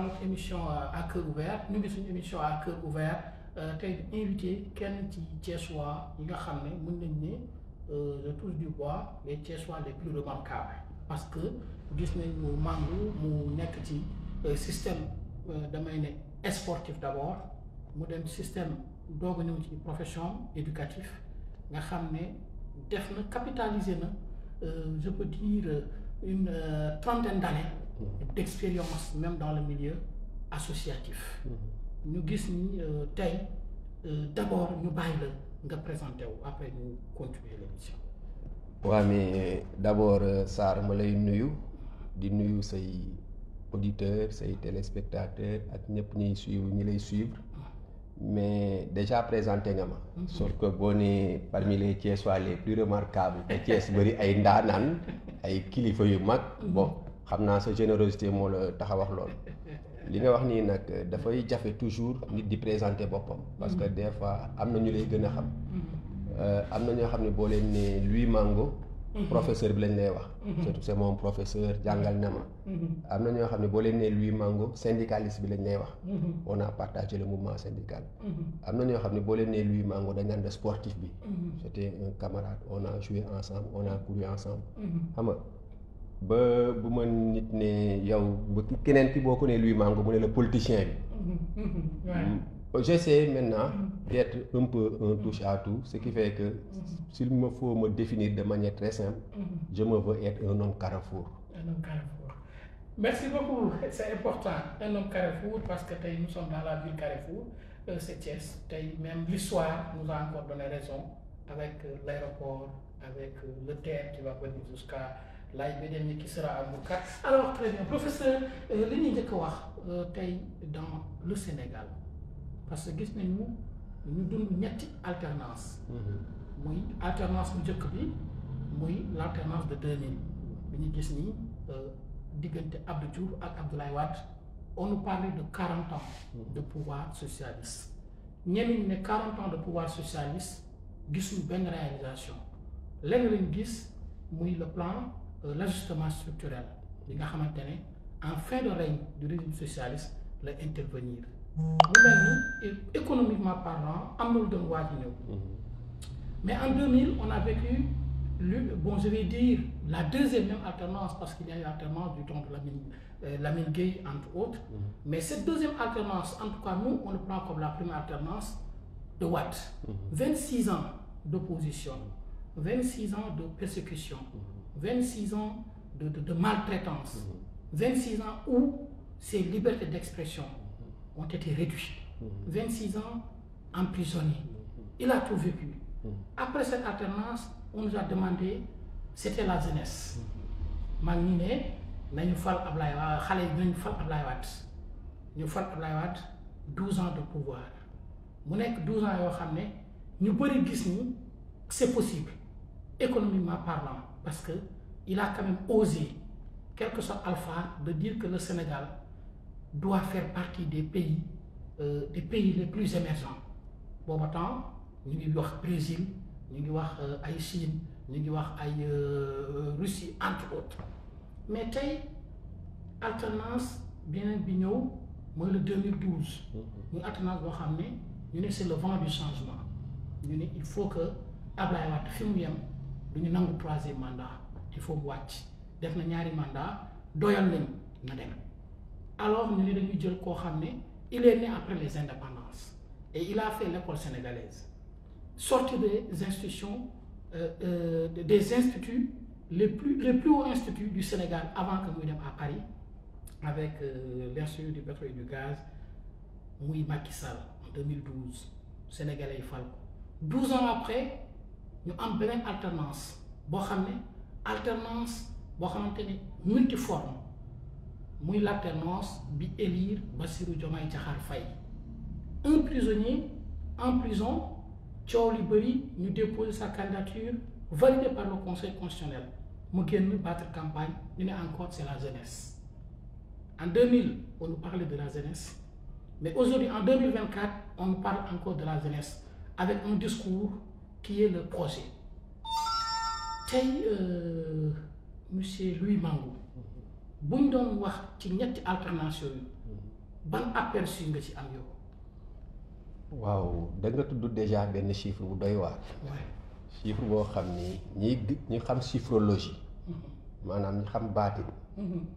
notre émission à cœur ouvert ñu ngi suñu émission à cœur ouvert tey invité kenn ci Thiessois yi nga xam ne mën nañ ne je touche du bois les Thiessois les plus remarquables parce que gis nañ mu Mangou mu nekk ci système damay ne sportif d'abord mu dem système doog a ñëw ci profession éducatif nga xam ne def na capitaliser na je peux dire une trentaine d'années d'expérience même dans le milieu associatif ñu gis ni tey d'abord ñu bàyyi la nga présenté wu après ñu continuer l'émission. waaw mais d'abord Sarr ma lay nuyu di nuyu say auditeurs say téléspectateurs ak ñëpp ñi lay suivre mais déjà présenté nga ma. sauf que boo nee parmi les Thiessois les plus remarquables te Thiès bëri ay ndaanaan ay kilifa yu mag bon xam naa sa générosité moo la tax a wax loolu. li nga wax nii nag dafay jafe toujours nit di présenter boppam parce que des fois am na ñu lay gën a xam am na ñoo xam ne boo leen ne Louis Mango professeur bi lañ lay wax surtout c'est mon professeur jàngal na ma am na ñoo xam ne boo leen ne Louis Mango syndicaliste bi lañ lay wax on a partagé le mouvement syndical am na ñoo xam ne boo leen ne Louis Mango dañ naan de sportif bi c'était un camarade on a joué ensemble on a couru ensemble xam nga ba bu ma nit ne yow ba keneen ki boo ko ne Louis Mango mu ne la politicien bi j'essaie maintenant d'être un peu un touche à tout ce qui fait que s'il me faut me définir de manière très simple je me veux être un homme carrefour. Un homme carrefour. Merci beaucoup, c'est important un homme carrefour parce que tey nous sommes dans la ville Carrefour c'est Thiès tey même l'histoire nous a encore donné raison avec l'aéroport avec le terre qui va venir jusqu'à l'AIBD qui sera à Mbourkat. Alors très bien professeur li ñuy njëkk a wax tey dans le Sénégal parce que gis nañu ñu dund ñetti alternance muy alternance bu njëkk bi muy l'alternance de 2000 bi ñu gis ni diggante Abdou Diouf ak Abdoulaye Wade on nous parlait de 40 ans de pouvoir socialiste ñenn ñi ne 40 ans de pouvoir socialiste gisuñu benn réalisation lenn lañu gis muy le plan l'ajustement structurel li nga xamante ne en fin de règne du régime socialiste la intervenir mu mel ni économiquement parlant am na lu doon waaj ñëw mais en 2000 on a vécu je vais dire la deuxième même alternance parce qu'il y a eu alternance du temps de Lamine Gueye entre autres mais cette deuxième alternance en tout cas nous on le prend comme la première alternance de Wade 26 ans d'opposition 26 ans de persécution 26 ans de maltraitance 26 ans où ces libertés d'expression ont été réduites 26 ans emprisonné il a tout vécu après cette alternance on nous a demandé c'était la jeunesse mag ñi ne nañu fal Ablaye Wade xale yi nañu fal Ablaye Wade ñu fal Ablaye Wade 12 ans de pouvoir mu nekk 12 ans yoo xam ne ñu bëri gis ni c'est possible économiquement parlant parce que il a quand même osé quel que soit Alpha de dire que le Sénégal doit faire partie des pays les plus émergents booba temps ñu ngi wax Brésil ñu ngi wax ay Chine ñu ngi wax ay Russie entre autres mais tey alternance beneen bi ñëw mooy le 2012 muy alternance boo xam ne ñu ne c'est le vent du changement ñu ne il faut que Ablaye Wade fi mu yem du ñu nangu troisième mandat il faut mu wàcc def na ñaari mandat doyal nañ na dem alors ñu ne dañuy jël koo xam ne il est né après les indépendances et il a fait l'école sénégalaise sorti des institutions des instituts les plus hauts instituts du Sénégal avant que muy dem à Paris avec l'Institut du pétrole et du gaz muy Macky Sall en 2012 Sénégalais yi fal ko 12 ans après ñu am beneen alternance boo xam ne alternance boo xamante ne multiforme muy l'alternance bi élire Bassirou Diomaye Diakhar Faye un prisonnier en prison coow li bëri ñu déposer sa candidature validée par le Conseil constitutionnel mu génn battre campagne ñu ne encore c'est la jeunesse en 2000 on nous parlait de la jeunesse mais aujourd'hui en 2024 on nous parle encore de la jeunesse avec un discours qui est le projet tey monsieur Louis Mango buñ doon wax ci ñetti alternance yooyu ban aperçu nga ci am yow. waaw da nga tudd déjà benn chiffre bu doy waar. chiffre boo xam ni ñi xam chiffrologie. maanaam ñi xam baatin.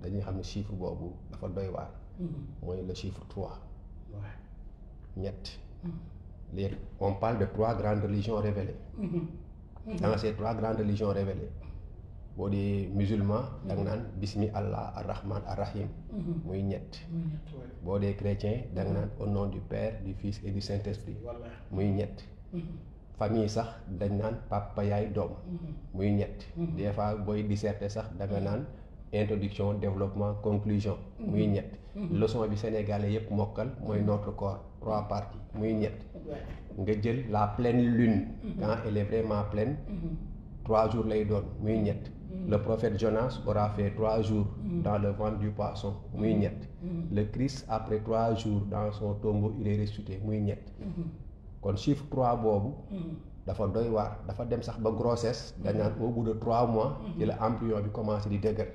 dañuy xam ne chiffre boobu dafa doy waar. mooy le chiffre 3. ñett. léegi on parle de 3 grandes religions révélées. dans ces 3 grandes religions révélées boo dee musulman da nga naan bismi allah ar-rahman ar-rahim. muy ñett. boo dee chrétien da nga naan au nom du Père du Fils et du Saint-Esprit. muy ñett. famille sax dañ naan papa yaay doom. muy ñett. des fois booy disserter sax da nga naan introduction développement conclusion. muy ñett. leçon bi sénégalais yépp mokkal mooy notre corps 3 parties muy ñett. nga jël la pleine lune. quand elle est vraiment pleine. 3 jours lay doon muy ñett. le prophète Jonas aura fait 3 jours dans le ventre du poisson muy ñett. le Christ après 3 jours dans son tombeau il est ressuscité muy ñett. kon chiffre 3 boobu. dafa doy waar dafa dem sax ba grossesse dañ naan au bout de 3 mois. ci la embryon bi commencé di dëgër.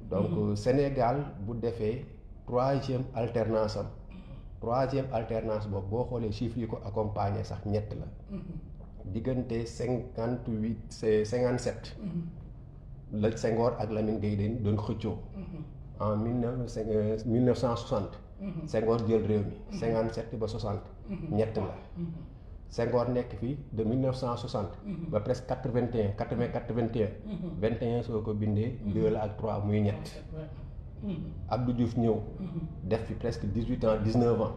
donc Sénégal bu defee 3e alternance am. 3e alternance boobu boo xoolee chiffres yi ko accompagné sax ñett la. diggante 57. la Senghor ak Lamine Gueye dañ doon xëccoo. en 1960. Senghor jël réew mi. 57 ba 60. ñett la. Senghor nekk fi de 1960. ba presque 81 21 soo ko bindee 2 la ak 3 muy ñett. Abdou Diouf ñëw. def fi presque 18 ans 19 ans.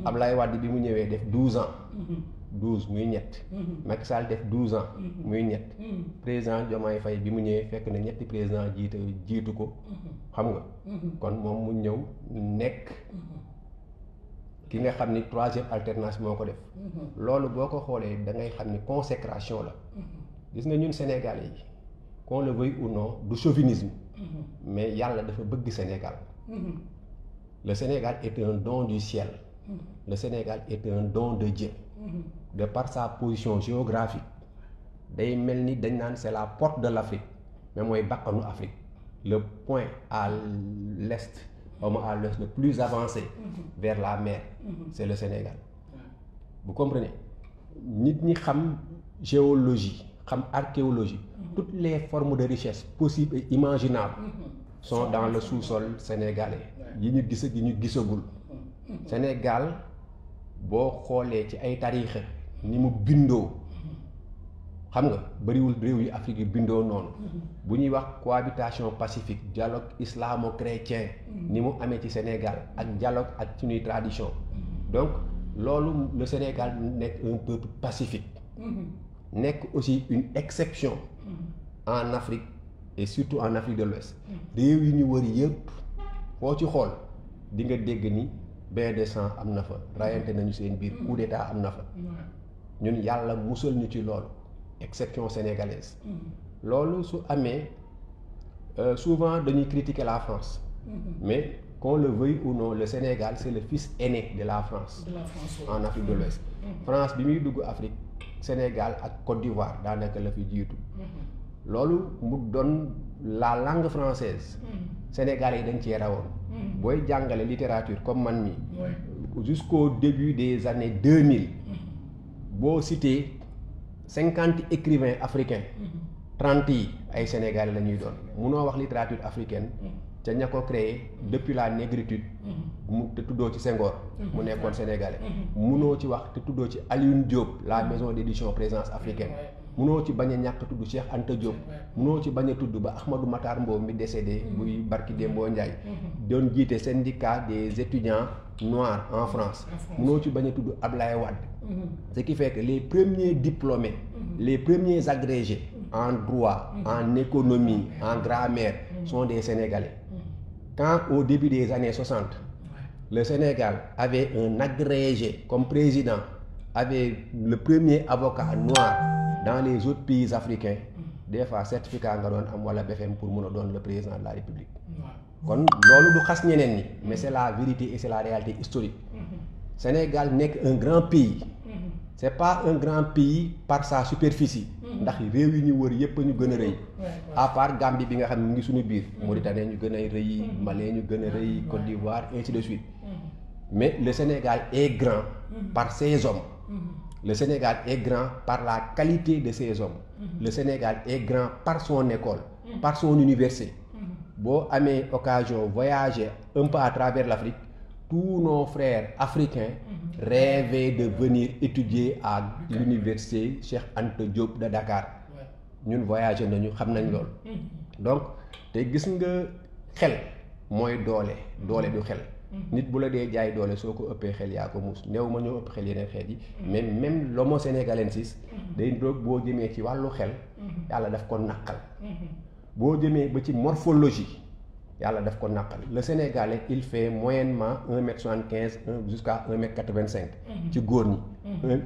Ablaye Wade bi mu ñëwee def 12 ans. 12 muy ñett. Macky Sall def 12 ans. muy ñett. président Diomaye Faye bi mu ñëwee fekk na ñetti président jiitu ko. xam nga. kon moom mu ñëw nekk. ki nga xam ni 3e alternance moo ko def. loolu boo ko xoolee da ngay xam ni consécration la. gis nga ñun Sénégalais yi qu'on le veuille ou non du chauvinisme. mais yàlla dafa bëgg Sénégal. le Sénégal est un don du ciel. le Sénégal est un don de Dieu. de par sa position géographique day mel ni dañ naan c'est la porte de l'Afrique mais mooy bakkanu Afrique le point à l'est à l'ouest le plus avancé vers la mer c'est le Sénégal. vous comprenez nit ñi xam géologie xam archéologie toutes les formes de richesse possibles et imaginables sont dans le sous-sol sénégalais yi ñu gis ak yi ñu gisagul. Sénégal boo xoolee ci ay tariixa ni mu bindoo xam nga bariwul réew yi Afrique yu bindoo noonu. bu ñuy wax cohabitation pacifique dialogue islamo-chrétien ni mu amee ci Sénégal ak dialogue ak suñuy tradition donc loolu le Sénégal nekk un peuple pacifique. nekk aussi une exception en Afrique et surtout en Afrique de l'Ouest. réew yi ñu wër yëpp foo ci xool di nga dégg ni bain de sang am na fa rayante nañu seen biir coup d'état am na fa. ñun yàlla musal ñu ci loolu exception sénégalaise. loolu su amee souvent dañuy critiquer la France. mais qu'on le veuille ou non le Sénégal c'est le fils aîné de la France. En Afrique de l'Ouest. France bi muy dugg Afrique Sénégal ak Côte d'Ivoire daanaka la fi jiitu. loolu mu doon la langue française. Sénégalais yi dañ cee rawoon. booy jàngale littérature comme man mi jusqu'au début des années 2000. boo cité 50 écrivains africains. 30 yi ay Sénégalais la ñuy doon munoo wax littérature africaine. ca ña ko créé depuis la négritude. mu te tuddoo ci Senghor. mu nekkoon sénégalais. munoo ci wax te tuddoo ci Alioune Diop la maison d'édition présence africaine. munoo ci bañ a ñàkk tudd Cheikh Anta Diop. munoo ci bañ a tudd ba Ahmadou Matar Mbow mi décédé. buy barki Dembo Ndiaye. doon jiite syndicat des étudiants noirs en France. munoo ci bañ a tudd Ablaye Wade. ce qui fait que les premiers diplômés. les premiers agrégés. en droit en économie en grammaire. sont des Sénégalais. Quand au début des années 60. le Sénégal avait un agrégé comme président. avait le premier avocat noir. dans les autres pays africains des fois certificat nga doon am wala BFM pour mun a doon le président de la République. kon loolu du xas ñeneen ñi. mais c'est la vérité et c'est la réalité historique. Sénégal nekk un grand pays. c'est pas un grand pays par sa superficie. ndax réew yi ñu wër yépp ñu gën a rëy à part Gambie bi nga xam ne mu ngi suñu biir Mauritanie ñu gën a rëy Mali ñu gën a rëy Côte d'Ivoire ainsi de suite mais le Sénégal est grand par ses hommes. Le Sénégal est grand par la qualité de ses hommes. Le Sénégal est grand par son école, par son université. Boo amee occasion voyager un peu à travers l'Afrique, tous nos frères africains rêvaient de venir étudier à l'université Cheikh Anta Diop de Dakar. ñun voyager nañu xam nañ lool. Donc te gis nga xel mooy doole du xel. nit bu la dee jaay doole soo ko ëppee xel yaa ko muus néew ma ñoo ëpp xel yeneen xeet yi mais même l'homo sénégalensis day doog boo jëmee ci wàllu xel yàlla daf ko naqal boo jëmee ba ci morphologie yàlla daf ko naqal le Sénégalais il fait moyennement 1m75 jusqu'à 1m85 ci góor ñi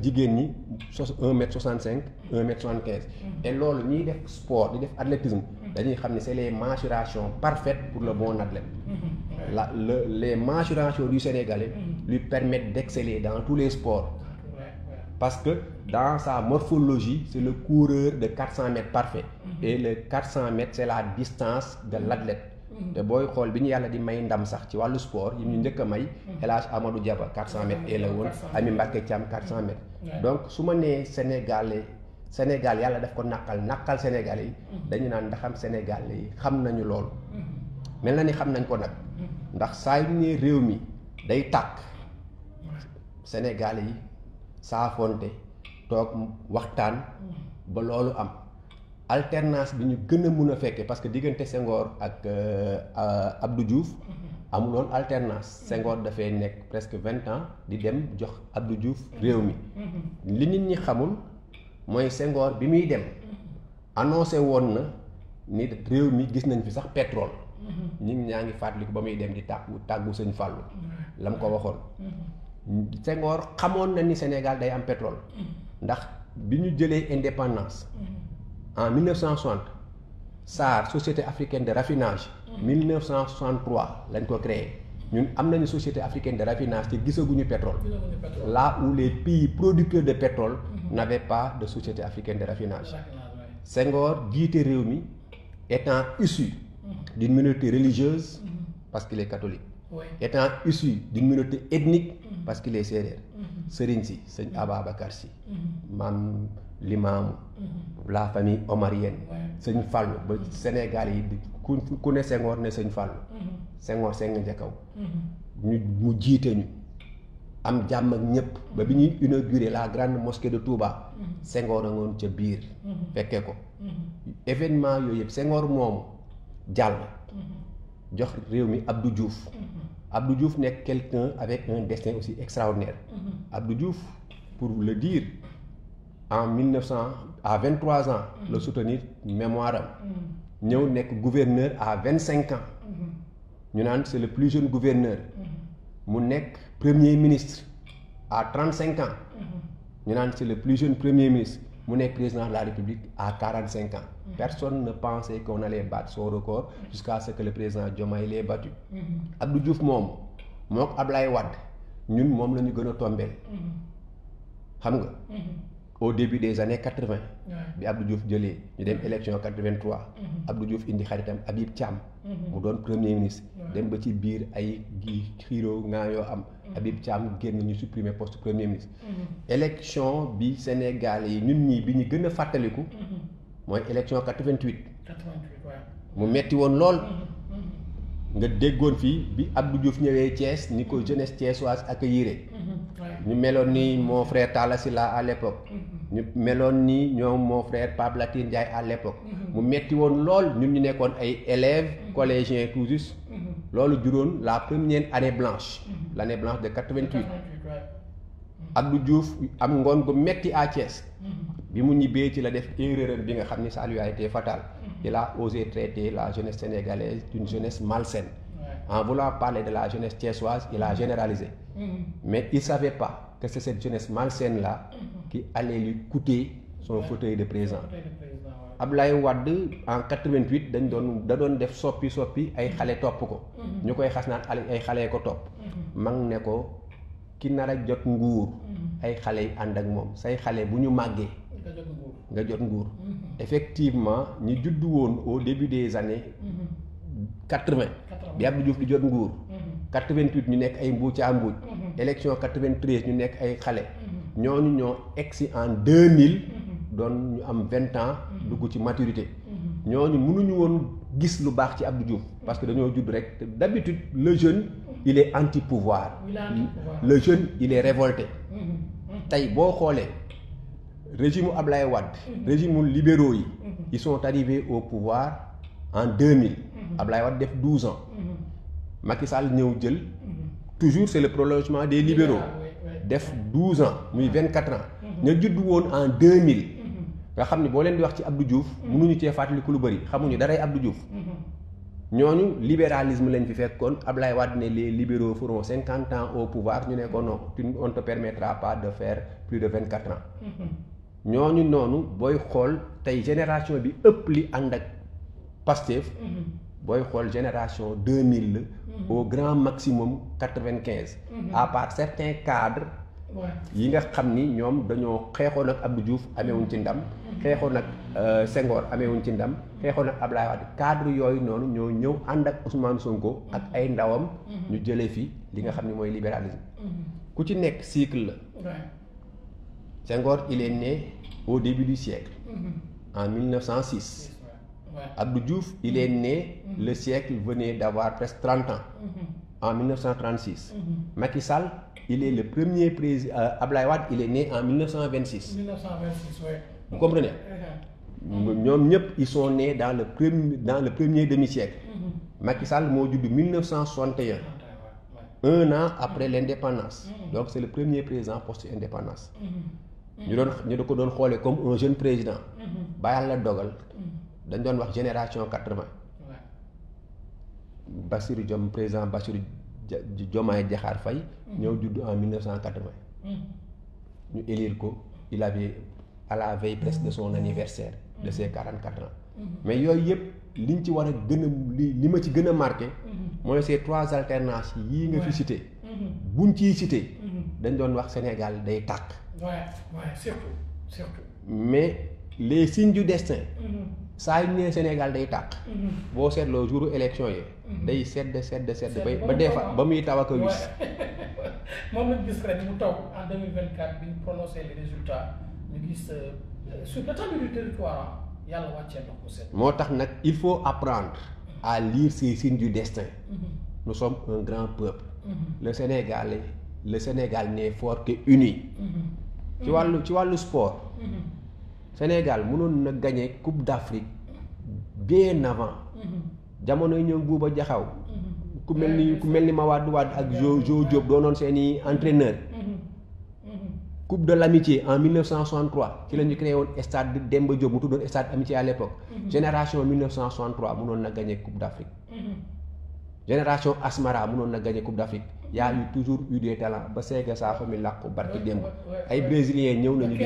jigéen ñi 1m65 1m75 et loolu ñiy def sport di def athlétisme dañuy xam ne c'est les mensurations parfaites pour le bon athlète les mensurations du Sénégalais lui permettent d'exceller dans tous les sports parce que dans sa morphologie c'est le coureur de 400 mètres parfait et le 400 mètres c'est la distance de l'athlète te booy xool bi ñu yàlla di may ndam sax ci wàllu sport yi ñu njëkk a may El Hadj Amadou Diaba 400 mètres et la woon Ami Mbacké Thiam 400 mètres donc su ma nee Sénégal yàlla daf ko naqal Sénégalais yi dañu naan ndaxam Sénégalais yi xam nañu loolu mel na ni xam nañ ko nag ndax saa yu ne réew mi day tàkk Sénégalais yi saafonte toog waxtaan ba loolu am alternance bi ñu gën a mun a fekkee parce que diggante Senghor ak Abdou Diouf amuloon alternance Senghor dafay nekk presque 20 ans di dem jox Abdou Diouf réew mi li nit ñi xamul mooy Senghor bi muy dem annoncé woon na ni réew mi gis nañ fi sax pétrole ñi ñaa ngi fàttaliku ba muy dem di tàggu Sëñ Fallou la mu ko waxoon Senghor xamoon na ni Sénégal day am pétrole ndax bi ñu jëlee indépendance en 1960 SAR société africaine de raffinage 1963 lañ ko créé ñun am nañu société africaine de raffinage te gisaguñu pétrole là où les pays producteurs de pétrole n'avaient pas de société africaine de raffinage Senghor jiite réew mi étant issu d'une minorité religieuse parce qu'il est catholique étant issu d'une minorité ethnique parce qu'il est séeréer sëriñ si sëñ Ababacar Si maam Limaamu la famille omarienne sëñ Fallou ba Sénégal yi ku ne Senghor ne sëñ Fallou Senghor seng njakaw mu jiite ñu am jàmm ak ñëpp ba bi ñuy inauguré la grande mosquée de Touba Senghor a ngoon ca biir fekkee ko événement yooyu yëpp Senghor moomu jàll jox réew mi Abdou Diouf nekk quelqu'un avec un destin aussi extraordinaire Abdou Diouf pour le dire en 1900 à 23 ans la soutenir mémoire am ñëw nekk gouverneur à 25 ans ñu naan c'est le plus jeune gouverneur mu nekk premier ministre à 35 ans ñu naan c'est le plus jeune premier ministre mu nekk président de la République à 45 ans personne ne pensait qu'on allait battre son record jusqu'à ce que le président Diomaye l'ait battu Abdou Diouf moom mook Ablaye Wade ñun moom la ñu gën a tombeel xam nga au début des années 80 bi Abdou Diouf jëlee ñu dem élection 83 Abdou Diouf indi xaritam Habib Thiam mu doon premier ministre dem ba ci biir ay xiiroo ngaa yoo am Habib Thiam génn ñu supprimer poste premier ministre élection bi Sénégal yi ñun ñii bi ñu gën a fàttaliku mooy élection 88 mu metti woon lool nga déggoon fii bi Abdou Diouf ñëwee Thiès ni ko jeunesse thiessoise accueillir ñu meloon ni mon frère Talla Sylla à l'époque ñu meloon ni ñoom mon frère Pape Latir Ndiaye à l'époque mu metti woon lool ñun ñu nekkoon ay élèves collégiens tout juste loolu juróon la première année blanche l'année blanche de 88 Abdou Diouf am ngoon gu metti à Thiès bi mu ñibbee ci la def erreur bi nga xam ni ça lui a été fatal il a osé traiter la jeunesse sénégalaise d'une jeunesse malsaine en voulant parler de la jeunesse thiessoise il a généralisé mais il savait pas que c'est cette jeunesse malsaine là qui allait lui coûter son fauteuil de président Ablaye Wade en 88 da doon def soppi ay xale topp ko ñu koy xas naan ay xale ko topp mag ne ko ki nar a jot nguur ay xale yi ànd ak moom say xale bu ñu màggee nga jot nguur. Effectivement ñi juddu woon au début des années 80 bi Abdou Diouf di jot nguur. 88 ñu nekk ay mbuuc caa mbuuc. élection 93 ñu nekk ay xale. ñooñu ñoo egsi en 2000. doon ñu am 20 ans. dugg ci maturité. ñooñu mënuñu woon gis lu baax ci Abdou Diouf parce que dañoo judd rek te d'habitude le jeune il est anti-pouvoir. Le jeune il est révolté. tey boo xoolee régime u Ablaye Wade. régime u libéraux yi. ils sont arrivés au pouvoir en 2000. Ablaye Wade def 12 ans. Macky Sall ñëw jël. toujours c'est le prolongement des libéraux. def 12 ans muy 24 ans. ña judd woon en 2000. nga xam ni boo leen di wax ci Abdou Diouf. mënuñu cee fàttaliku lu bëri xamuñu daray Abdou Diouf. ñooñu libéralisme lañ fi fekkoon Ablaye Wade ne les libéraux feront 50 ans au pouvoir ñu ne ko non on ne te permettra pas de faire plus de 24 ans. ñooñu noonu booy xool tey génération bi ëpp li ànd ak Pastef. booy xool génération 2000 la. au grand maximum 95. à part certains cadres. yi nga xam ni ñoom dañoo xeexoon ak Abdou Diouf ameewuñ ci ndam. xeexoon ak Senghor ameewuñ ci ndam. xeexoon ak Ablaye Wade cadre yooyu noonu ñoo ñëw ànd ak Ousmane Sonko ak ay ndawam. ñu jëlee fi li nga xam ni mooy libéralisme. ku ci nekk cycle la. Senghor il est né au début du siècle. en 1906. Abdou Diouf il est né le siècle venait d'avoir presque 30 ans. en 1936. Macky Sall il est le premier président Ablaye Wade il est né en 1926. 1926 oui. Vous comprenez. ñoom ñëpp ils sont nés dans le premier demi-siècle. Macky Sall moo judd 1961. un an après l'indépendance. donc c'est le premier président post-indépendance. ñu ko doon xoolee comme un jeune président. ba yàlla dogal. dañ doon wax génération 80. Bassirou Diomaye président Bassirou Diomaye Diakhar Faye. ñëw judd en 1980. ñu élire ko il avait à la veille presque de son anniversaire. de ses 44 ans. mais yooyu yëpp liñ ci war a gën a li ma ci gën a marqué. mooy ces 3 alternances yii nga fi cité. buñ ciy cité. dañ doon wax Sénégal day tàkk. surtout. mais les signes du destin. saa yu nee Sénégal day tàkk. boo seetloo jouru élection yi. day sedd ba des fois ba muy taw ak a wis. moom lañ gis ren mu taw en 2024 bi ñu prononcé les résultats ñu gis sur l'étendue du territoire yàlla wàccee ndox mu sedd. moo tax nag il faut apprendre à lire ces signes du destin. nous sommes un grand peuple. le Sénégal n'est fort que uni. ci wàllu sport. Sénégal mënoon na gagner Coupe d'Afrique bien avant. jamono yi ñoom Bouba Diakhao. ku mel ni Mawade Wade ak Jo Diop doonoon seeni entraîneur. Coupe de l'amitié en 1963 ci la ñu créé woon stade Demba Diop mu tuddoon stade amitié à l'époque. génération 1963 mënoon na gagner Coupe d'Afrique. génération Asmara mënoon na gagner Coupe d'Afrique. y a eu toujours eu des talents ba Sega Sakho mi làqu barki démb. ay brésiliens ñëw nañu.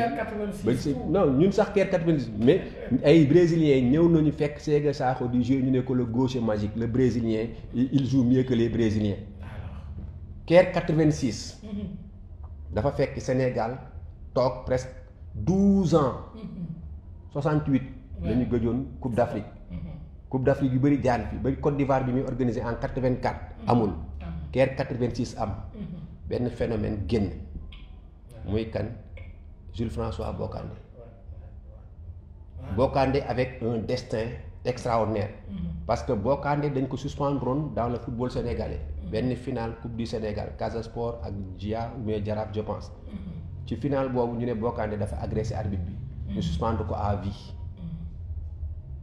non ñun sax Caire 86 mais ay brésiliens ñëw nañu fekk Sega Sakho di jouer ñu ne ko le gaucher magique le brésilien il joue mieux que les brésiliens. Caire 86. dafa fekk Sénégal toog presque 12 ans. 68 la ñu gëjoon Coupe d'Afrique. Coupe d'Afrique yu bëri jaan fi ba Côte d'Ivoire bi muy organisé en 84 amul. Caire 86 am. benn phénomène génn. muy kan Jules François Bocandé. Bocandé avec un destin extraordinaire. parce que Bocandé dañ ko suspendroon dans le football sénégalais. benn finale Coupe du Sénégal Casa Sport ak Gia ou bien Jaraaf je pense. ci finale boobu ñu ne Bocandé dafa agressé arbitre bi. ñu suspendre ko à vie.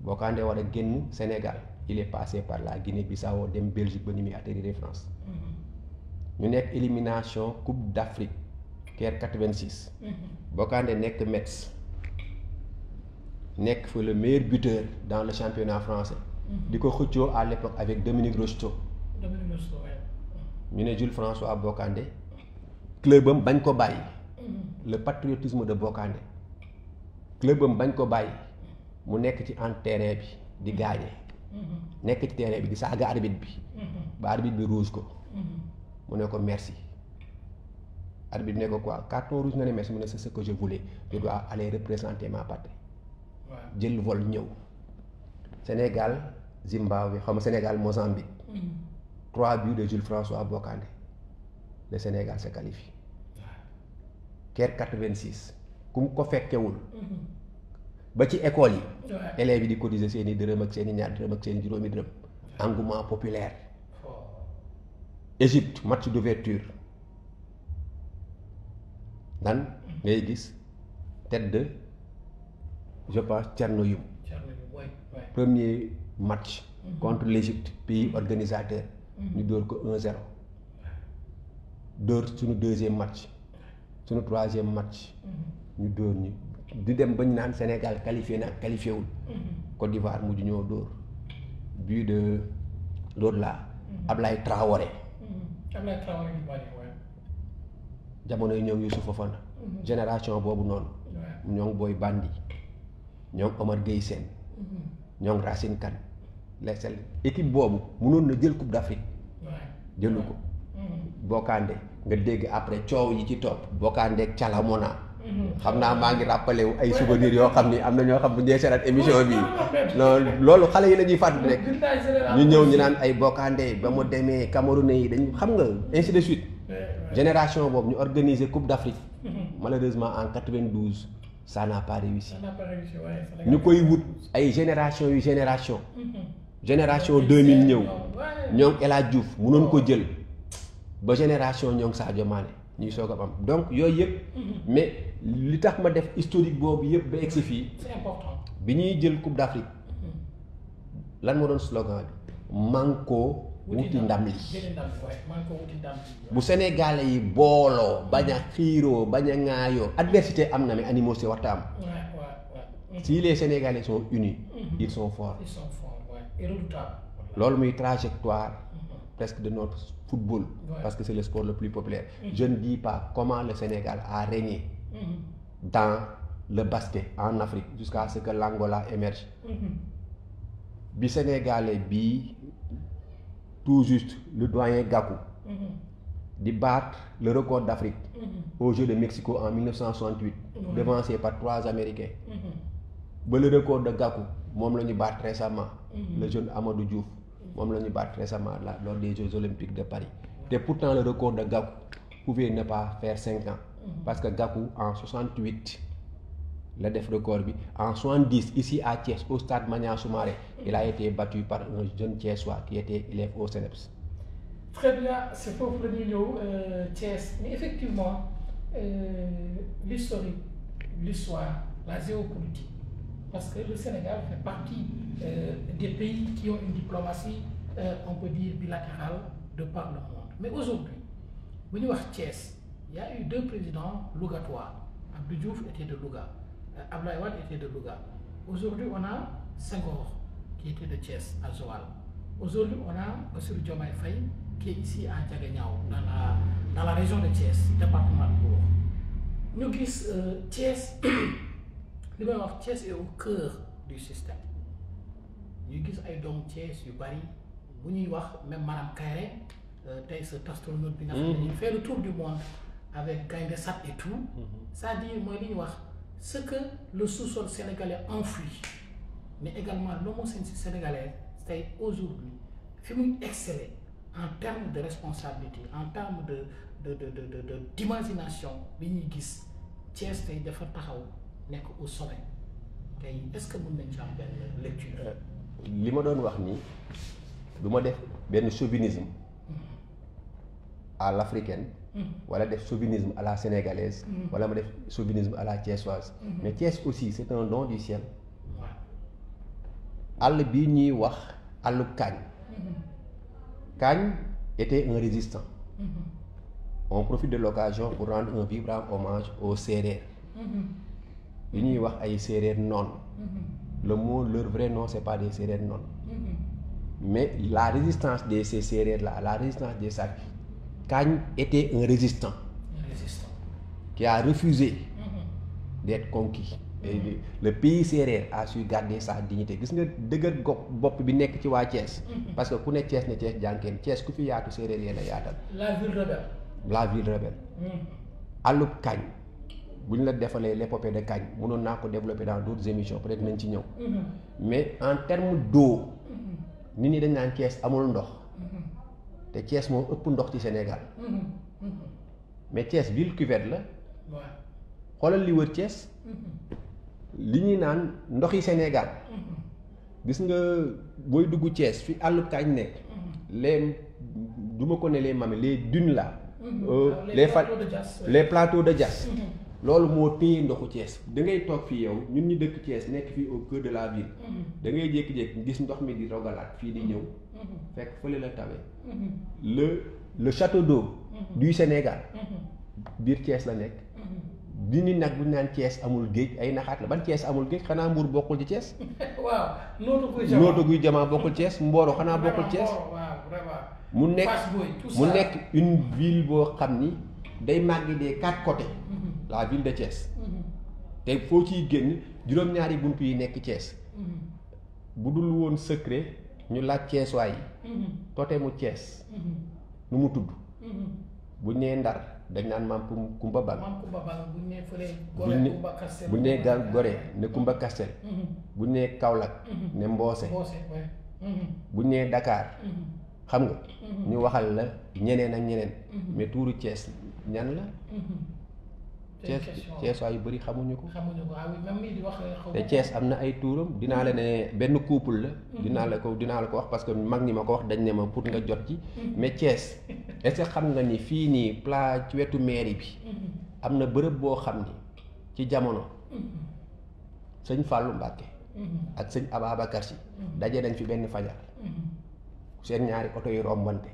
Bocandé war a génn Sénégal il est passé par la Guinée-Bissau dem Belgique ba ni muy atterrir France. ñu nekk élimination Coupe d'Afrique Caire 86. Bocandé nekk Metz. nekk fa le meilleur buteur dans le championnat français. di ko xëccoo à l'époque avec Dominique Rocheteau. ñu ne Jules François Bocandé clubam bañ ko bàyyi. le patriotisme de Bocandé. clubam bañ ko bàyyi mu nekk ci en terrain bi di gaañe. nekk ci terrain bi di saaga arbitre bi. ba arbitre bi rouge ko. mu ne ko merci arbitre ne ko quoi carton rouge nga ne mais mu ne c'est ce que je voulais je dois aller représenter ma patrie. jël vol ñëw Sénégal Zimbabwe xam nga Sénégal Mozambique. 3 buts de Jules François Bocandé le Sénégal se qualifie. Caire 86 ku mu ko fekkewul. ba ci école yi. élèves yi di cotiser seen i dërëm ak seen i ñaar dërëm ak seen i juróomi dërëm. engouement populaire. Égypte match d'ouverture dan ngay gis tête de je pense Thierno Youm. Premier match. contre l'Égypte pays organisateur. ñu dóor ko 1-0. dóor suñu deuxième match. suñu troisième match. ñu dóor ñu di dem ba ñu naan Sénégal qualifié na qualifié wul. Côte d'Ivoire mujj ñoo dóor. but de l'autre là. Ablaye Traoré. jamono yi ñoom Youssouf Fofana. génération boobu noonu. ñoom Boy Bandi. ñoom Omar Gueye Sène. ñoom Racine Kane. lesel équipe boobu mënoon na jël coupe d'Afrique. jëlu ko. Bokandé nga dégg après coow yi ci topp Bokandé ak Calamona. xam naa maa ngi rappelé wu ay souvenirs yoo xam ni am na ñoo xam bu ñu seetaat émission bi non loolu xale yi la ñuy fàttali rek ñu ñëw ñu naan ay Bokandé ba mu demee Camerounais yi dañ xam nga ainsi de suite. génération boobu ñu organiser coupe d'Afrique. malheureusement en 92 ça n'a pas réussi. ñu koy wut ay génération yu génération. génération 2000 ñëw ñoom El Hadj Diouf mënoon ko jël ba génération ñoom Sadio Mané ñuy soog a am donc yooyu yëpp. mais li tax ma def historique boobu yëpp ba egsi fii. c'est important. bi ñuy jël coupe d'Afrique lan moo doon slogan bi manko wuti ndam li. bu Sénégalais yi booloo bañ a xiiroo bañ a ŋaayoo adversité am na mais animosité warta am. si les Sénégalais sont unis. ils sont forts. loolu muy trajectoire presque de notre football. parce que c'est le sport le plus populaire. Je ne dis pas comment le Sénégal a régné dans le basket en Afrique jusqu'à ce que l'Angola émerge. bi Sénégalais bi tout juste le doyen Gakou di battre le record d'Afrique aux Jeux de Mexico en 1968 devancé par 3 Américains. ba le record de Gakou moom la ñu battre récemment. le jeune Amadou Diouf moom la ñu battre récemment là lors des Jeux olympiques de Paris. te pourtant le record de Gakou pouvait ne pas faire 5 ans. parce que Gakou en 68 la def record bi en 70 ici à Thiès au stade Maniang Soumaré il a été battu par un jeune Thiessois qui était élève au CNEPS. Très bien, c'est pour le ñëw Thiès mais effectivement l'historique, l'histoire, la géopolitique. Parce que le Sénégal fait partie des pays qui ont une diplomatie, on peut dire, bilatérale de par le monde. Mais aujourd'hui, bu ñu wax Thiès, il y a eu 2 présidents lougatois. Abdou Diouf était de Louga, Abdoulaye Wade était de Louga. Aujourd'hui, on a Senghor qui était de Thiès, à Joal. Aujourd'hui, on a Bassirou Diomaye Faye qui est ici à Diaganiao, dans la région de Thiès, département de Mbour. Ñu gis Thiès. li may wax Thiès est au cœur du système ñu gis ay doomu Thiès yu bari bu ñuy wax même madame Kairé tey sa astronaute bi nga xam ne il fait le tour du monde avec Gaïndé Sat et tout. c'est-à-dire mooy li ñuy wax ce que le sous-sol sénégalais enfuit mais également l'homosexualité sénégalaise tey aujourd'hui fi muy exceller en termes de responsabilité en termes de d'imagination li ñuy gis Thiès tey dafa taxaw nekk au sommet tey est-ce que mën nañ ci am benn lecture. li ma doon wax nii du ma def benn chauvinisme à l'africaine. wala def chauvinisme à la sénégalaise. wala ma def chauvinisme à la thiessoise. mais Thiès aussi c'est un don du ciel. àll bi ñuy wax àllu Kaañ. Kaañ était un résistant. On profite de l'occasion pour rendre un vibrant hommage aux Sérères. li ñuy wax ay séeréer noon. le mot leur vrai nom c'est pas des séeréer noon. mais la résistance de ces séeréer là la résistance des Sac Kaañ était un résistant. Qui a refusé d'être conquis. Et le pays séeréer a su garder sa dignité gis nga dëgër bopp bi nekk ci waa Thiès. parce que ku ne Thiès ne Thiès jànkeen Thiès ku fi yaatu séeréer yee la yaatal. la ville rebelle. la ville rebelle. àllub kañ bu ñu la defalee l'épopée de kañ mënoon naa ko développer dans d'autres émissions peut-être nañ ci ñëw. mais en terme d'eau nit ñi dañ naan Thiès amul ndox te Thiès moo ëpp ndox ci Sénégal mais Thiès ville cuvette la xoolal li wër Thiès li ñuy naan ndoxi Sénégal gis nga booy dugg Thiès fi àllub kañ nekk les du ma ko ne les mami les dunes là les plateaux de Diass loolu moo téye ndoxu Thiès da ngay toog fii yow ñun ñu dëkk Thiès nekk fii au cœur de la ville da ngay jékki-jékki gis ndox mi di rogalaat fii di ñëw fekk fële la tawee le château d'eau du Sénégal biir Thiès la nekk di ni nag bu ñu naan Thiès amul géej ay naxaat la ban Thiès amul géej xanaa Mbour bokkul ci Thiès. waaw nootu guy jamaa bokkul Thiès Mboro xanaa bokkul Thiès. mu nekk une ville boo xam ni day màgg des 4 côtés. la ville de Thiès. te foo ciy génn juróom-ñaari buntu yi nekk Thiès. bu dul woon secret ñu laaj Thiès waay yi. toteemu Thiès. nu mu tudd. bu nee Ndar dañ naan maam Kumba Bang. bu ñu nee fële bu ñu nee Gorée ne Kumba Kastel. bu ñu nee Kaolack ne Mboose. bu ñu nee Dakar. xam nga ñu waxal la ñeneen ak ñeneen. mais tuuru Thiès ñan la. Thiès waay yu bëri xamuñu ko. te Thiès am na ay tuuram dinaa la ne benn couple la. dinaa la ko wax parce que mag ñi ma ko wax dañ ne ma pour nga jot ci. mais Thiès est-ce que xam nga ni fii nii plat ci wetu mairie bi. am na bërëb boo xam ni ci jamono. sëñ Fallou Mbacke. ak sëñ Ababacar Si. daje nañ fi benn fajar. seen ñaari oto yi rombante.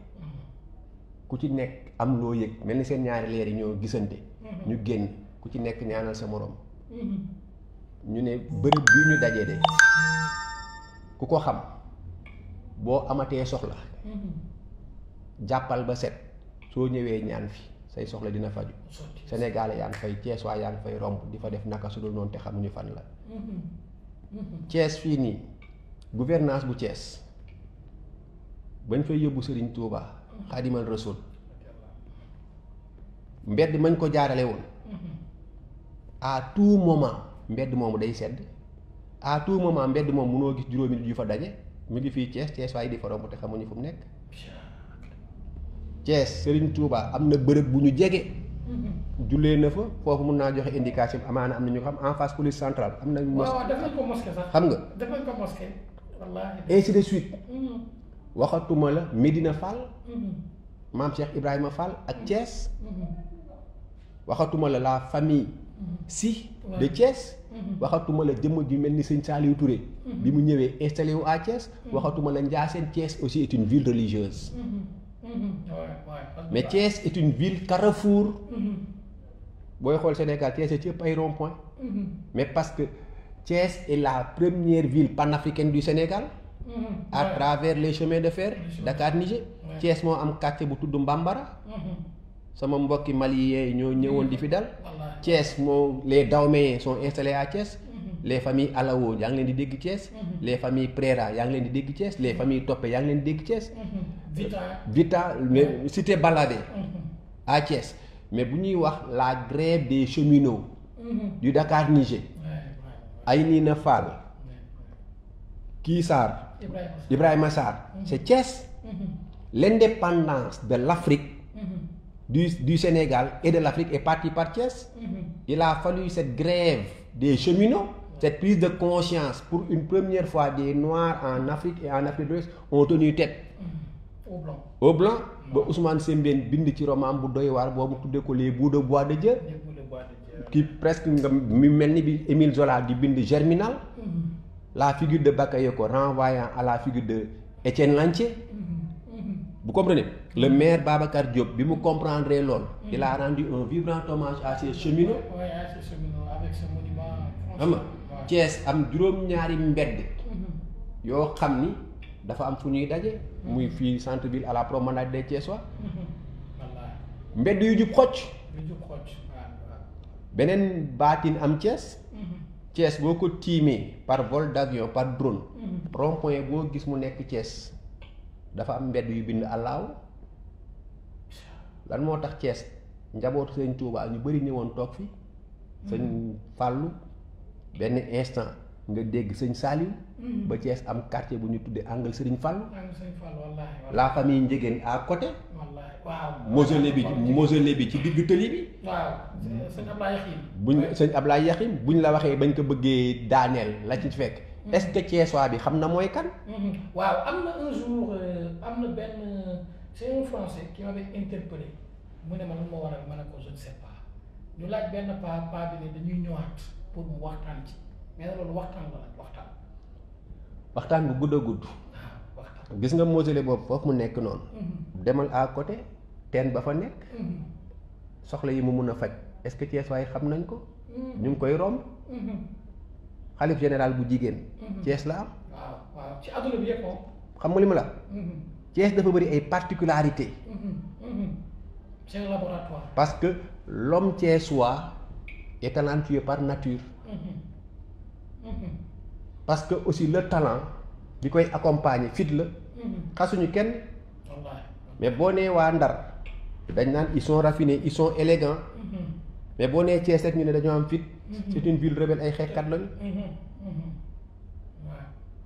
ku ci nekk am loo yëg mel ni seen ñaari leer yi ñoo gisante. ñu génn ku ci nekk ñaanal sa morom. ñu ne bërëb bii ñu dajee de ku ko xam boo amatee soxla. jàppal ba set soo ñëwee ñaan fi say soxla dina faju Sénégal yaa ngi fay Thiès waa yaa ngi fay romb di fa def naka su dul noonu te xamuñu fan la. Thiès fii nii gouvernance bu Thiès bañ fay yóbbu Serigne Touba Xaadimal Rasul mbedd mañ ko jaarale woon à tout moment mbedd moomu day sedd à tout moment mbedd moom mënoo gis juróomi nit yu fa daje mu ngi fii Thiès waaye di fa romb te xamuñu fu mu nekk. Thiès Serigne Touba am na bërëb bu ñu jege. jullee na fa foofu mun naa joxe indication amaana am na ñu xam en face police centrale am na. waaw def nañ ko mosquée sax. xam nga def nañ ko mosquée wallaahi. ainsi de suite. waxatuma la Medina Fall. maam Cheikh Ibrahima Fall ak Thiès. waxatuma la famille. si de Thiès. waxatuma la jëmm ju mel ni sëñ Saliou Touré. bi mu ñëwee installé wu à Thiès. waxatuma la Ndiassane Thiès aussi est une ville religieuse. mais Thiès est une ville carrefour. booy xool Sénégal Thiès ci ëpp ay rond-point. mais parce que Thiès est la première ville panafricaine du Sénégal. à travers les chemins de fer. Dakar Niger. Thiès moo am quartier bu tudd Mbambara. sama mbokki maliens ñoo ñëwoon di fi dal. Thiès moo les Daoméens sont installés à Thiès. les familles Alawo yaa ngi leen di dégg Thiès. les familles Préra yaa ngi leen di dégg Thiès les familles Toppé yaa ngi leen di dégg Thiès. Vita cité Baladé. à Thiès mais bu ñuy wax la grève des cheminots. du Dakar Niger. Aynina Fall. kii Sarr. Ibrahima Sarr. c'est Thiès. l'indépendance de l'Afrique. du Sénégal et de l'Afrique est partie par Thiès. il a fallu cette grève des cheminots. cette prise de conscience pour une première fois des Noirs en Afrique et en Afrique de l'Ouest ont tenu tête. au blanc ba Ousmane Sembène bind ci roman bu doy waar boobu tuddee ko les bouts de bois de Dieu. qui presque nga mi mel ni bi Émile Zola di bind Germinal. la figure de Bakayoko renvoyant à la figure de Étienne Lantier. vous comprenez le maire Babacar Diop bi mu comprendre lool. il a rendu un vibrant hommage à ces cheminots. avec ce monument. xam nga Thiès am juróom-ñaari mbedd. yoo xam ni dafa am fu ñuy daje. muy fii centre ville à la promenade des Thiessois. mbedd yu jub xocc. beneen baatin am Thiès. Thiès boo ko tiimee par vol d'avion par drone. rond-point boo gis mu nekk Thiès dafa am mbedd yu bind Allahu. lan moo tax Thiès njabootu sëñ Touba ñu bëri ñëwoon toog fi sëñ Fallou benn instant nga dégg sëñ Saliou ba Thiès am quartier bu ñu tuddee angle Serigne Fallou la famille Ndiéguène à côté mausolée bi ci diggu tëli bi sëñ Ablaye Yaxim buñ la waxee bañ ko bëggee daaneel la ci fekk est-ce que Thiessois bi xam na mooy kan waaw am na un jour am na benn c'est un français qui m'avait interpellé mu ne ma lan moo waral ma ne ko je ne sais pas ñu laaj benn pa bi ne dañuy ñëwaat pour mu waxtaan ci mais loolu waxtaan la nag waxtaan bu gudd a gudd gis nga mausolée boobu foofu mu nekk noonu demal à côté teen ba fa nekk soxla yi mu mun a faj est-ce que Thiessois yi xam nañ ko ñu ngi koy romb xalif général bu jigéen Thiès la am waaw ci àdduna bi yëpp xam nga li ma la Thiès dafa bëri ay particularités c'est un laboratoire parce que l'homme thiessois est talentueux par nature parce que aussi le talent bi koy accompagner fit la xasuñu kenn mais boo nee waa Ndar dañ naan ils sont raffinés ils sont élégants mais boo nee Thiès rek ñu ne dañoo am fit c'est une ville rebelle ay xeexkat lañu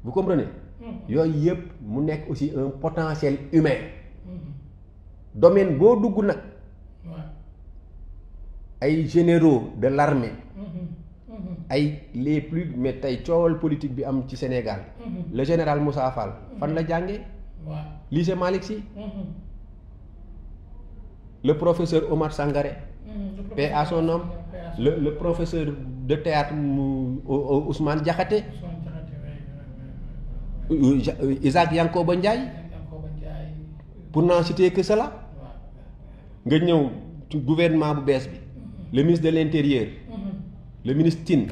vous comprenez yooyu yëpp mu nekk aussi un potentiel humain domaine boo dugg nag ay généraux de l'armée ay les plus mais tey coowal politique bi am ci Sénégal le général Moussa Fall fan la jàngee lycée Malick Sy le professeur Omar Sangaré paix à son nom le professeur de théâtre Ousmane Diakhaté Isaac Yankoba Ndiaye pour n'en citer que cela nga ñëw ci gouvernement bu bees bi le ministre de l'intérieur le ministre Tine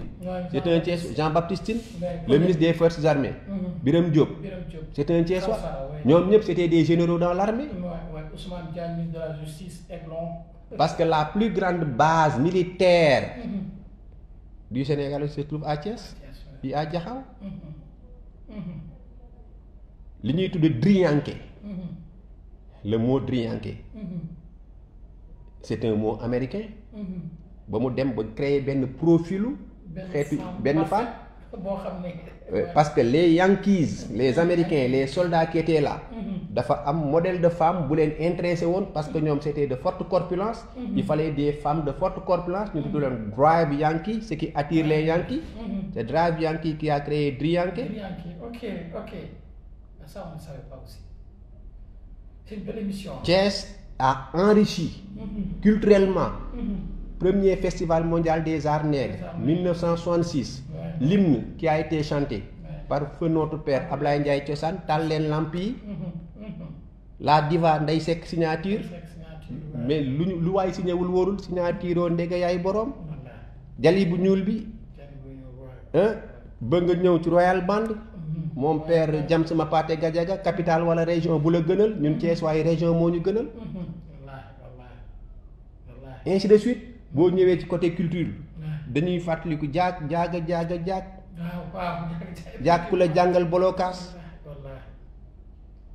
c'est un Thiessois Jean-Baptiste Tine le ministre des forces armées Birame Diop c'est un Thiessois ñoom ñëpp c'était des généraux dans l'armée Ousmane Diagne ministre de la justice parce que la plus grande base militaire du Sénégal se trouve à Thiès puis à Diakhao li ñuy tudde drianké le mot drianké c'est un mot américain ba mu dem ba créer benn profilu xeetu benn femme parce que les Yankees les Américains les soldats qui étaient là dafa am modèle de femme bu leen intéressé woon parce que ñoom c'était de forte corpulence il fallait des femmes de forte corpulence ñu tudd leen Drive Yankee ce qui attire les Yankees c'est Drive Yankee qui a créé Drianké. Ok ça on ne savait pas aussi c'est une belle émission. Thiès a enrichi culturellement premier festival mondial des arts nègres 1966 l'hymne qui a été chanté par feu notre père Ablaye Ndiaye Cosaan taal leen lamp yi la diva Ndeye Seck signature mais lu waay signé wul wóorul signature oo ndege yaay boroom jali bu ñuul bi ba nga ñëw ci Royal Band moom père James Mapate Gadiaga capitale wala région bu la gënal ñun Thiès waaye région moo ñu gënal ainsi de suite boo ñëwee ci côté culture dañuy fàttaliku jaag ku la jàngal bolokaas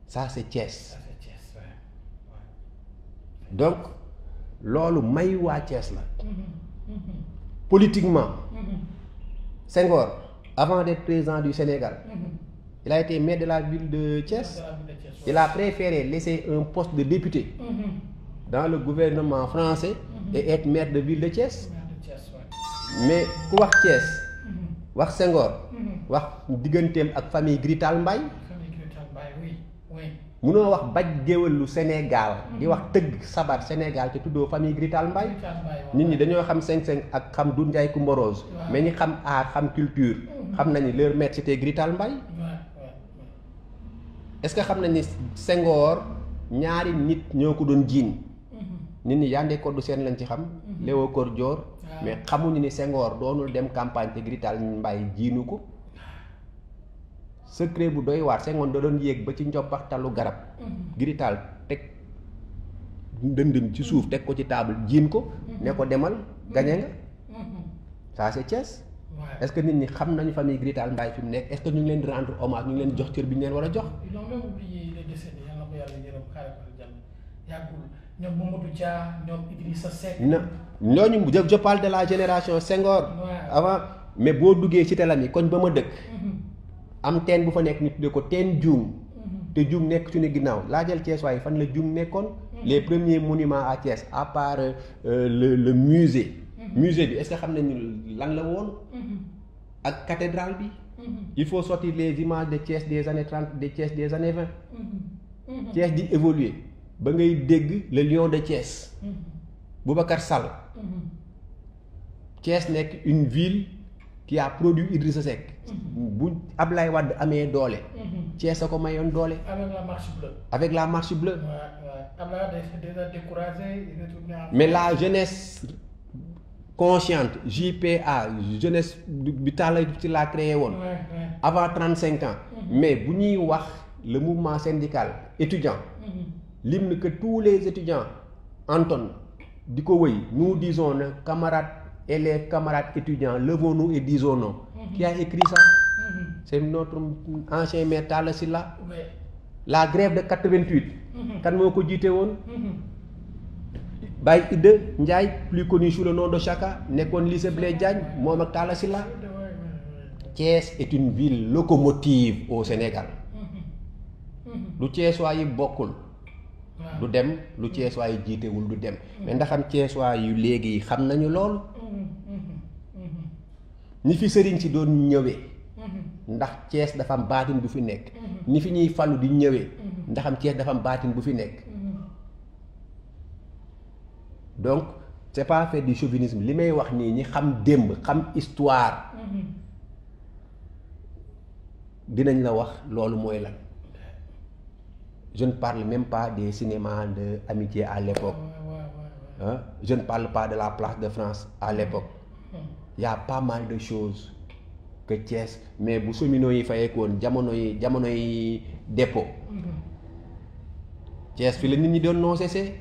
ça c'est Thiès donc loolu may waa Thiès la politiquement Senghor avant d'être président du Sénégal il a été maire de la ville de Thiès il a préféré laisser un poste de député dans le gouvernement français et être maire de ville de Thiès mais ku wax Thiès wax Senghor wax digganteem ak famille Grital Mbaye munoo wax baj géwëlu Sénégal di wax tëgg sabar Sénégal te tuddoo famille Grital Mbaye nit ñi dañoo xam 5-5 ak xam Doudou Ndiaye Coumba Rose mais ñi xam art xam culture xam nañu leur maître c'était Grital Mbaye est-ce que xam nañ ni Senghor ñaari nit ñoo ko doon jiiñ nit ñi Yandé Codou Sène lañ ci xam Léopold Dior mais xamuñu ni Senghor doonul dem campagne te Grital Mbaye jiinu ko secret bu doy waar Senghor da doon yéeg ba ci njoppaxtalu garab Grital teg ndëndëm ci suuf teg ko ci table jiin ko ne ko demal gañe nga ça c'est Thiès est-ce que nit ñi xam nañu famille Grital Mbaye fi mu nekk est-ce que ñu ngi leen di rendre hommage ñu ngi leen jox cër bi ñu leen war a jox. ils ont même oublié les décédés yàlla na ko yàlla yërëm xaaral ko jàll yàggul ñoom Mamadou Dia ñoom Idrissa Seck. non ñooñu je parle de la génération Senghor. avant mais boo duggee ci telam yi koñ ba ma dëkk. am teen bu fa nekk ñu tuddee ko teen Dioum. te Dioum nekk suñu ginnaaw laajal Thiès waaye fan la Dioum nekkoon. les premiers monuments à Thiès à part le musée. musée bi est-ce que xam nañu lan la woon. ak cathédrale bi. il faut sortir les images de Thiès des années 30 de Thiès des années 20. Thiès di évoluer ba ngay dégg le lion de Thiès. Boubacar Sall. Thiès nekk une ville qui a produit Idrissa Seck. bu Ablaye Wade amee doole. Thiès a ko mayoon doole. avec la marche bleue. avec la marche bleue. Ablaye Wade est déjà découragé. mais la jeunesse consciente JPA jeunesse bi Talla ci la créé woon. avant 35 ans. mais bu ñuy wax le mouvement syndical étudiant. lim na que tous les étudiants Anton di ko wëy nous disons ne camarades élèves camarades étudiants levons-nous et disons non. Qui a écrit ça? C'est notre ancien maire Talla Sylla. La grève de 88. kan moo ko jiite woon. Baye Ida Ndiaye plus connu sous le nom de Chaka nekkoon lycée Blaise Diagne moom ak Talla Sylla. Thiès est une ville locomotive au Sénégal. lu Thiès waa yi bokkul. du dem lu Thiès waa yi jiitewul du dem. mais ndax am Thiès waa yu léegi xam nañu lool. ñi fi sëriñ si doon ñëwee. ndax Thiès dafa am baatin bu fi nekk. ñi fi ñuy falu di ñëwee. ndax am Thiès dafa am baatin bu fi nekk. donc c'est pas fait du chauvinisme li may wax nii ñi xam démb xam histoire. dinañ la wax loolu mooy lan. je ne parle même pas des cinémas de amitié à l'époque. Je ne parle pas de la place de France à l'époque. Il y a pas mal de choses que Thiès mais bu cheminots yi fayeekoon jamono yi dépôt. Thiès fi la nit ñi doon non cessé.